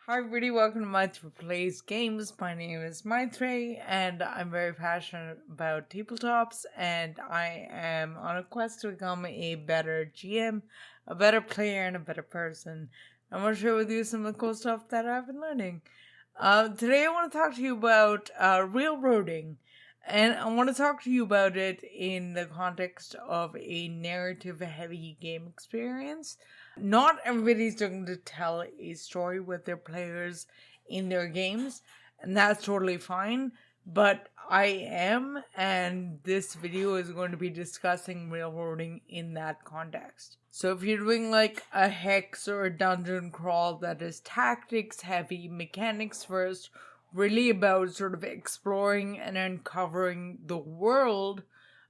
Hi, everybody. Welcome to Maitre Plays Games. My name is Maitre, and I'm very passionate about tabletops, and I am on a quest to become a better GM, a better player, and a better person. I'm going to share with you some of the cool stuff that I've been learning. Today I want to talk to you about railroading, and I want to talk to you about it in the context of a narrative-heavy game experience. Not everybody's going to tell a story with their players in their games, and that's totally fine. But I am, and this video is going to be discussing railroading in that context. So if you're doing like a hex or a dungeon crawl that is tactics heavy, mechanics first, really about sort of exploring and uncovering the world,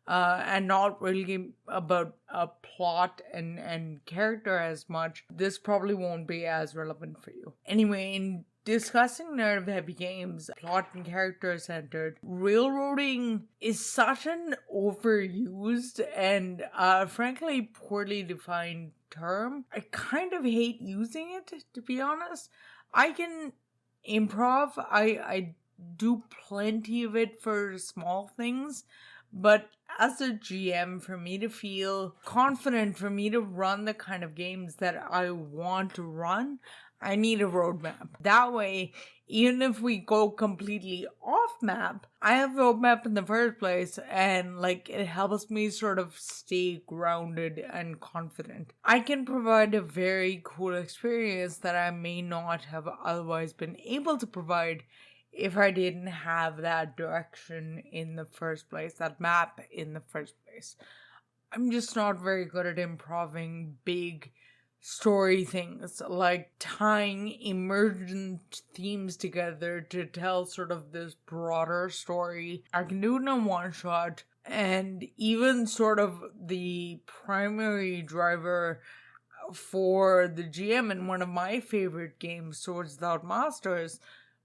and not really about a plot and character as much, this probably won't be as relevant for you. Anyway, in discussing narrative-heavy games, plot and character-centered, railroading is such an overused and frankly poorly defined term. I kind of hate using it, to be honest. I can improv. I do plenty of it for small things, but as a GM, for me to feel confident, for me to run the kind of games that I want to run, I need a roadmap. That way, even if we go completely off map, I have a roadmap in the first place, and it helps me sort of stay grounded and confident. I can provide a very cool experience that I may not have otherwise been able to provide if I didn't have that direction in the first place, that map in the first place. I'm just not very good at improving big story things, like tying emergent themes together to tell sort of this broader story. I can do it in a one shot, and even sort of the primary driver for the GM in one of my favorite games, Swords Without Masters,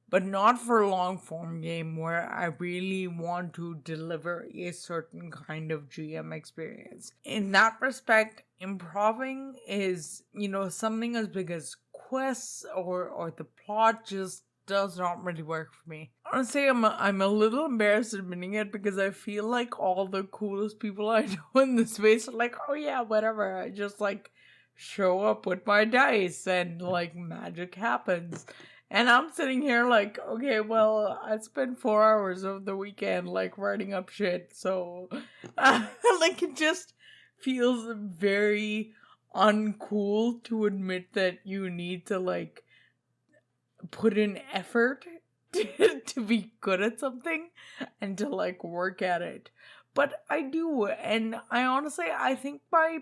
but not for a long form game where I really want to deliver a certain kind of GM experience. In that respect, improving is, something as big as quests or the plot just does not really work for me. Honestly, I'm a little embarrassed admitting it because I feel like all the coolest people I know in this space are like, oh yeah, whatever, I just show up with my dice and magic happens. And I'm sitting here okay, well, I spent 4 hours of the weekend, writing up shit, so, it just feels very uncool to admit that you need to, put in effort to be good at something and to, work at it. But I do, and I think my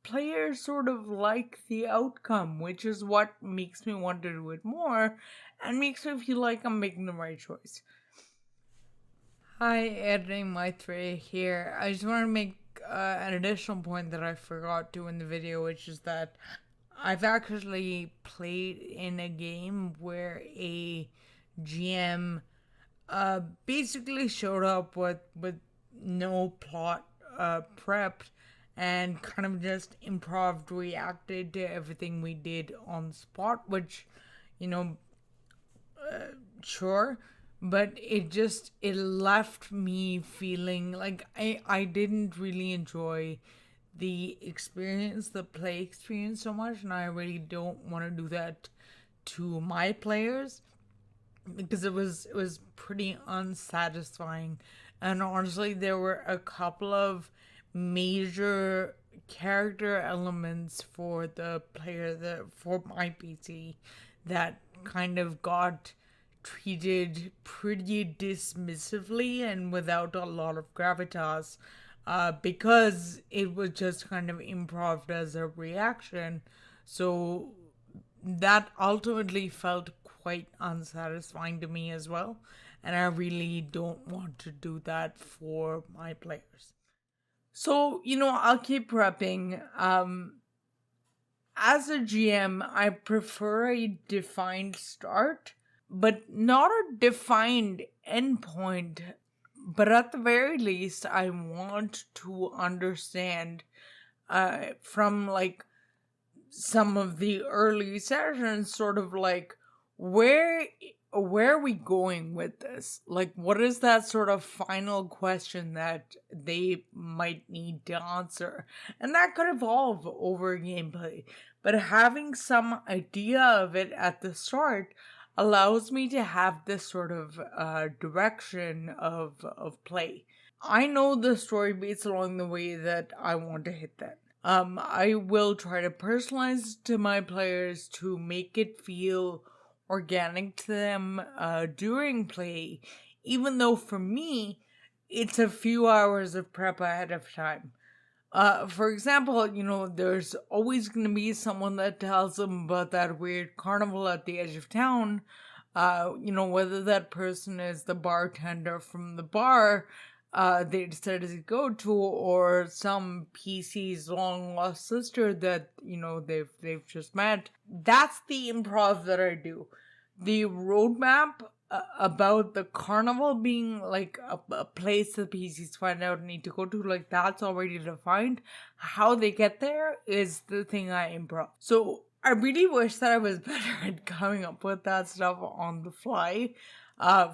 players sort of like the outcome, which is what makes me want to do it more and makes me feel like I'm making the right choice. Hi, editing Maitre here. I just want to make an additional point that I forgot to in the video, which is that I've actually played in a game where a GM basically showed up with no plot prepped and kind of just improv reacted to everything we did on the spot, which, sure, but it left me feeling like I didn't really enjoy the experience, the play experience so much, and I really don't want to do that to my players because it was pretty unsatisfying. And honestly, there were a couple of major character elements for the player for my PC that kind of got treated pretty dismissively and without a lot of gravitas, because it was just kind of improv as a reaction. So that ultimately felt quite unsatisfying to me as well, and I really don't want to do that for my players. So, I'll keep prepping. As a GM, I prefer a defined start, but not a defined endpoint. But at the very least, I want to understand from some of the early sessions, sort of where where are we going with this? Like, what is that sort of final question that they might need to answer? And that could evolve over gameplay, but having some idea of it at the start allows me to have this sort of direction of play. I know the story beats along the way that I want to hit that. I will try to personalize to my players to make it feel organic to them during play, even though for me, it's a few hours of prep ahead of time. For example, there's always going to be someone that tells them about that weird carnival at the edge of town. Whether that person is the bartender from the bar they decided to go to, or some PC's long lost sister that they've just met. That's the improv that I do. The roadmap about the carnival being like a place that PCs find out and need to go to, like that's already defined. How they get there is the thing I improv. So I really wish that I was better at coming up with that stuff on the fly.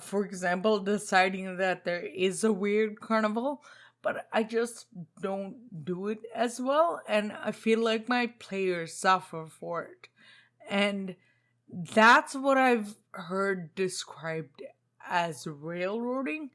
For example, deciding that there is a weird carnival, but I just don't do it as well, and I feel like my players suffer for it. And that's what I've heard described as railroading,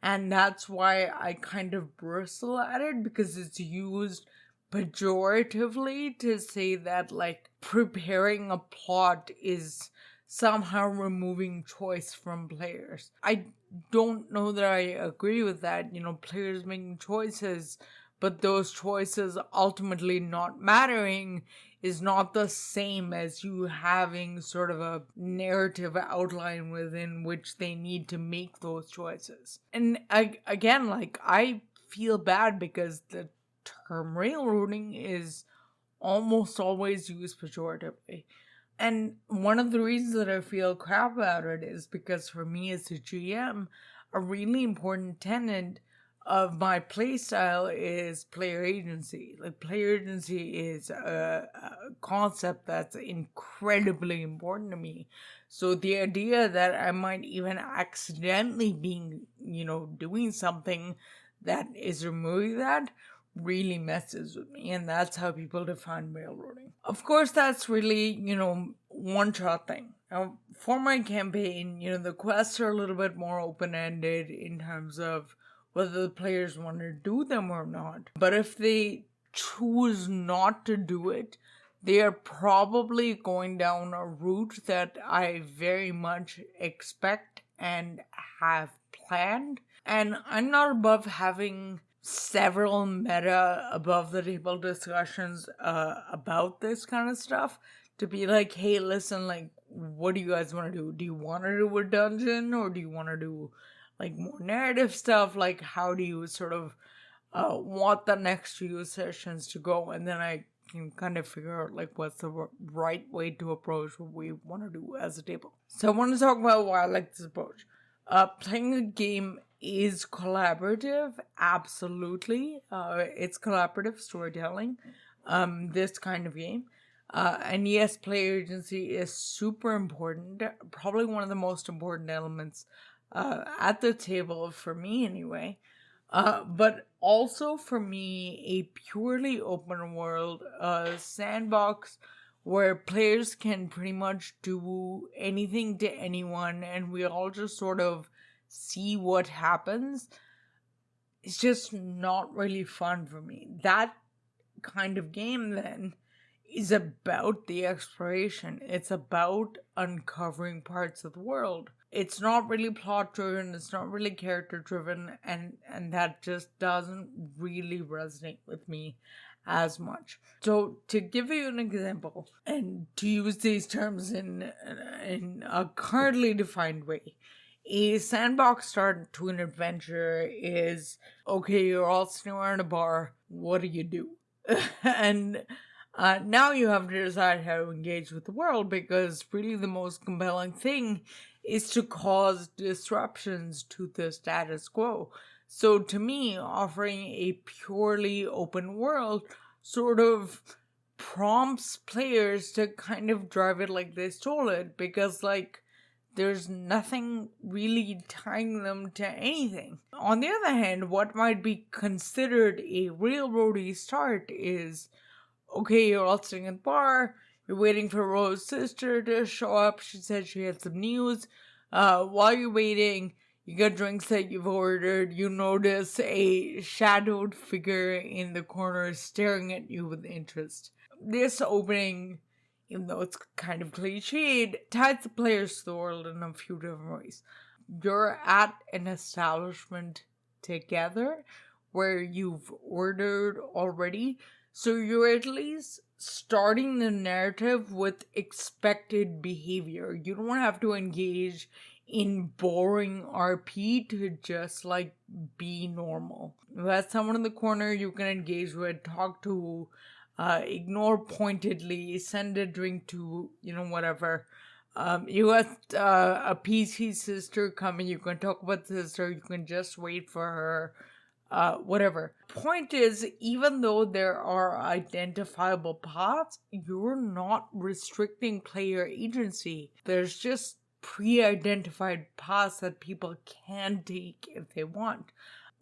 and that's why I kind of bristle at it, because it's used pejoratively to say that, like, preparing a plot is somehow removing choice from players. I don't know that I agree with that. Players making choices, but those choices ultimately not mattering is not the same as you having sort of a narrative outline within which they need to make those choices. And I feel bad because the term railroading is almost always used pejoratively. And one of the reasons that I feel crap about it is because for me as a GM, a really important tenet of my playstyle is player agency. Like, player agency is a concept that's incredibly important to me. So the idea that I might even accidentally be, doing something that is removing that really messes with me, and that's how people define railroading. Of course, that's really, one shot thing. Now, for my campaign, the quests are a little bit more open-ended in terms of whether the players want to do them or not. But if they choose not to do it, they are probably going down a route that I very much expect and have planned. And I'm not above having several meta above the table discussions about this kind of stuff, to be like, hey, listen, like, what do you guys want to do? Do you want to do a dungeon, or do you want to do like more narrative stuff? Like, how do you sort of want the next few sessions to go? And then I can kind of figure out like what's the right way to approach what we want to do as a table. So I want to talk about why I like this approach. Playing a game is collaborative, absolutely. It's collaborative storytelling, this kind of game. And yes, player agency is super important, probably one of the most important elements at the table, for me anyway. But also for me, a purely open world sandbox where players can pretty much do anything to anyone and we all just sort of see what happens. It's just not really fun for me. That kind of game then is about the exploration. It's about uncovering parts of the world. It's not really plot driven, it's not really character driven, and that just doesn't really resonate with me as much. So to give you an example, and to use these terms in a currently defined way, a sandbox start to an adventure is, okay, you're all sitting around a bar, what do you do? And now you have to decide how to engage with the world, because really the most compelling thing is to cause disruptions to the status quo. So to me, offering a purely open world sort of prompts players to kind of drive it like they stole it, because like there's nothing really tying them to anything. On the other hand, what might be considered a railroady start is, okay, you're all sitting at the bar, you're waiting for Rose's sister to show up. She said she had some news. While you're waiting, you get drinks that you've ordered. You notice a shadowed figure in the corner staring at you with interest. This opening, even though it's kind of cliched, ties the players to the world in a few different ways. You're at an establishment together where you've ordered already, so you're at least starting the narrative with expected behavior. You don't have to engage in boring RP to just like be normal. If that's someone in the corner you can engage with, talk to, ignore pointedly, send a drink to, whatever. You got a PC sister coming, you can talk about the sister, you can just wait for her. Whatever. Point is, even though there are identifiable paths, you're not restricting player agency. There's just pre-identified paths that people can take if they want.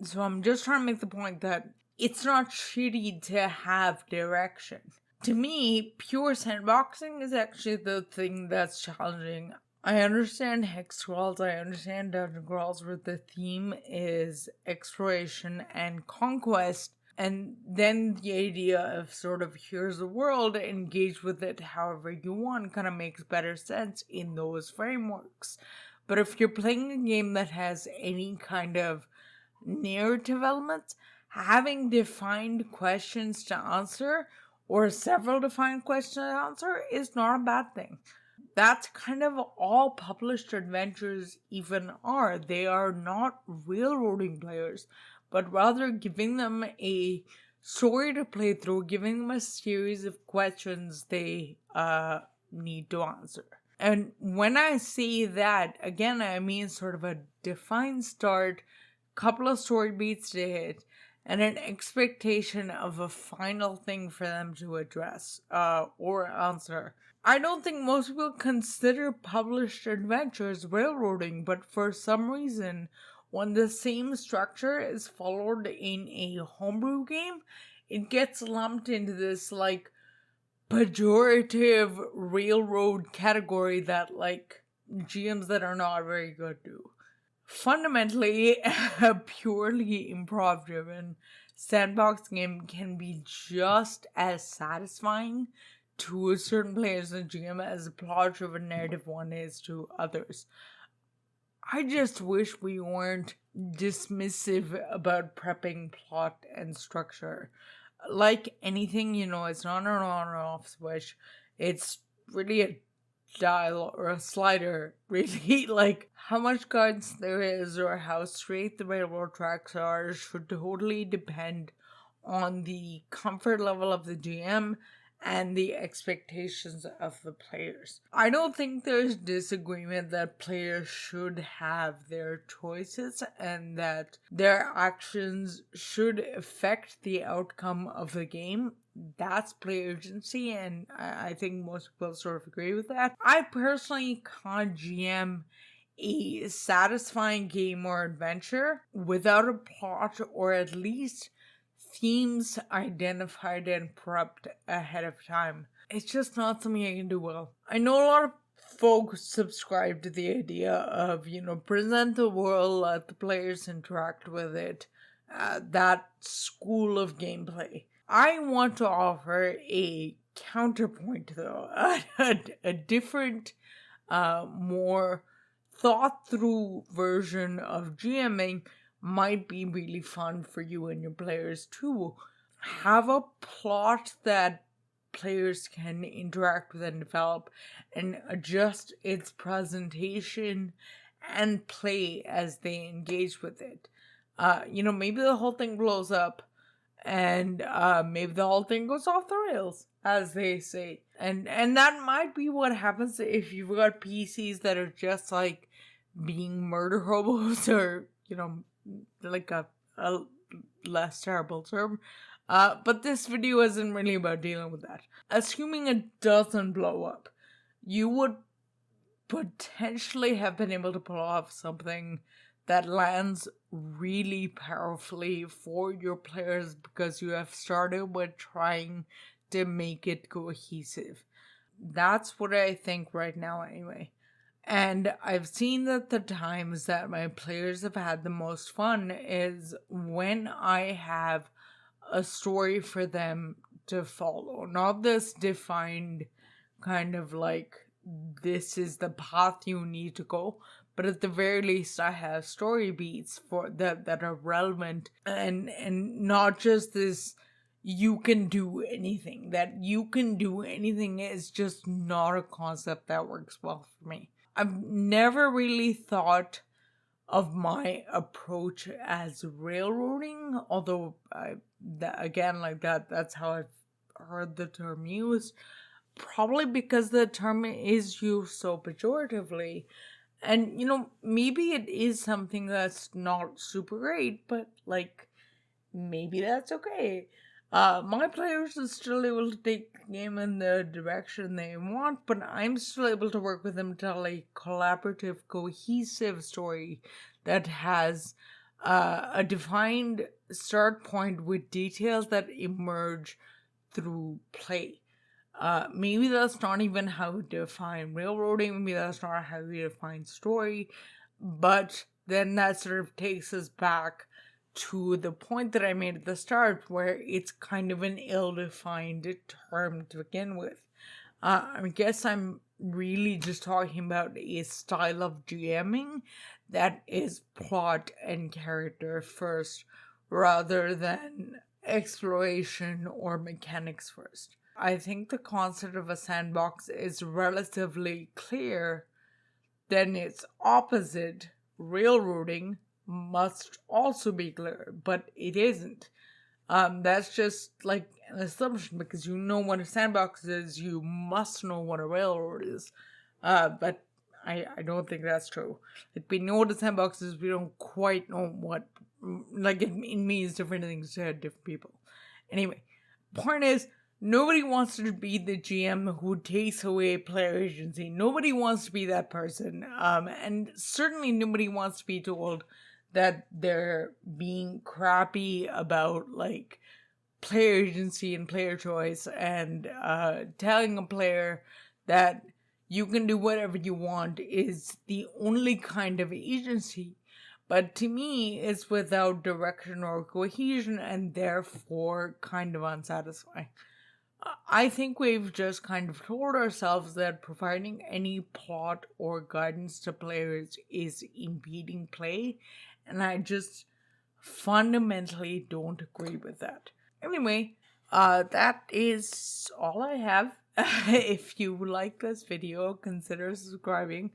So I'm just trying to make the point that it's not shitty to have direction. To me, pure sandboxing is actually the thing that's challenging. I understand hex crawls, I understand dungeon crawls where the theme is exploration and conquest, and then the idea of sort of here's the world, engage with it however you want kind of makes better sense in those frameworks. But if you're playing a game that has any kind of narrative elements, having defined questions to answer or several defined questions to answer is not a bad thing. That's kind of all published adventures even are. They are not railroading players, but rather giving them a story to play through, giving them a series of questions they need to answer. And when I say that, again, I mean sort of a defined start, couple of story beats to hit, and an expectation of a final thing for them to address or answer. I don't think most people consider published adventures railroading, but for some reason, when the same structure is followed in a homebrew game, it gets lumped into this like pejorative railroad category that like GMs that are not very good do. Fundamentally, a purely improv driven sandbox game can be just as satisfying to certain players and GM as a plot driven narrative one is to others. I just wish we weren't dismissive about prepping plot and structure. Like anything, it's not an on or off switch. It's really a dial or a slider, really. Like how much guidance there is or how straight the railroad tracks are should totally depend on the comfort level of the GM and the expectations of the players. I don't think there's disagreement that players should have their choices and that their actions should affect the outcome of the game. That's player agency, and I think most people sort of agree with that. I personally can't GM a satisfying game or adventure without a plot or at least themes identified and prepped ahead of time. It's just not something I can do well. I know a lot of folks subscribe to the idea of, present the world, let the players interact with it, that school of gameplay. I want to offer a counterpoint, though, a different, more thought-through version of GMing might be really fun for you and your players too. Have a plot that players can interact with and develop and adjust its presentation and play as they engage with it. Maybe the whole thing blows up and maybe the whole thing goes off the rails, as they say. And that might be what happens if you've got PCs that are just like being murder hobos or, like a less terrible term, But this video isn't really about dealing with that. Assuming it doesn't blow up, you would potentially have been able to pull off something that lands really powerfully for your players because you have started with trying to make it cohesive. That's what I think right now, anyway. And I've seen that the times that my players have had the most fun is when I have a story for them to follow. Not this defined kind of like, this is the path you need to go, but at the very least I have story beats for that are relevant, and not just this you can do anything. That you can do anything is just not a concept that works well for me. I've never really thought of my approach as railroading, although again, like that's how I've heard the term used, probably because the term is used so pejoratively. And maybe it is something that's not super great, but like maybe that's okay. My players are still able to take the game in the direction they want, but I'm still able to work with them to tell a collaborative, cohesive story that has a defined start point with details that emerge through play. Maybe that's not even how we define railroading, maybe that's not how we define story, but then that sort of takes us back to the point that I made at the start, where it's kind of an ill-defined term to begin with. I guess I'm really just talking about a style of GMing that is plot and character first, rather than exploration or mechanics first. I think the concept of a sandbox is relatively clear. Then its opposite, railroading, must also be clear, but it isn't. That's just like an assumption, because you know what a sandbox is, you must know what a railroad is. But I don't think that's true. Like, we know what a sandbox is, we don't quite know what, like, it means different things to different people. Anyway, point is, nobody wants to be the GM who takes away player agency. Nobody wants to be that person. And certainly nobody wants to be told that they're being crappy about like player agency and player choice, and telling a player that you can do whatever you want is the only kind of agency. But to me, it's without direction or cohesion, and therefore kind of unsatisfying. I think we've just kind of told ourselves that providing any plot or guidance to players is impeding play, and I just fundamentally don't agree with that. Anyway, that is all I have. If you like this video, consider subscribing.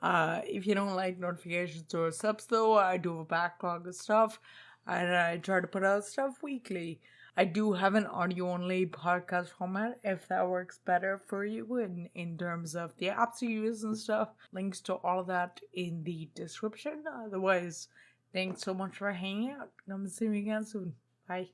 If you don't like notifications or subs, though, I do have a backlog of stuff, and I try to put out stuff weekly. I do have an audio-only podcast format, if that works better for you in terms of the apps you use and stuff. Links to all of that in the description. Otherwise, thanks so much for hanging out. I'm see you again soon. Bye.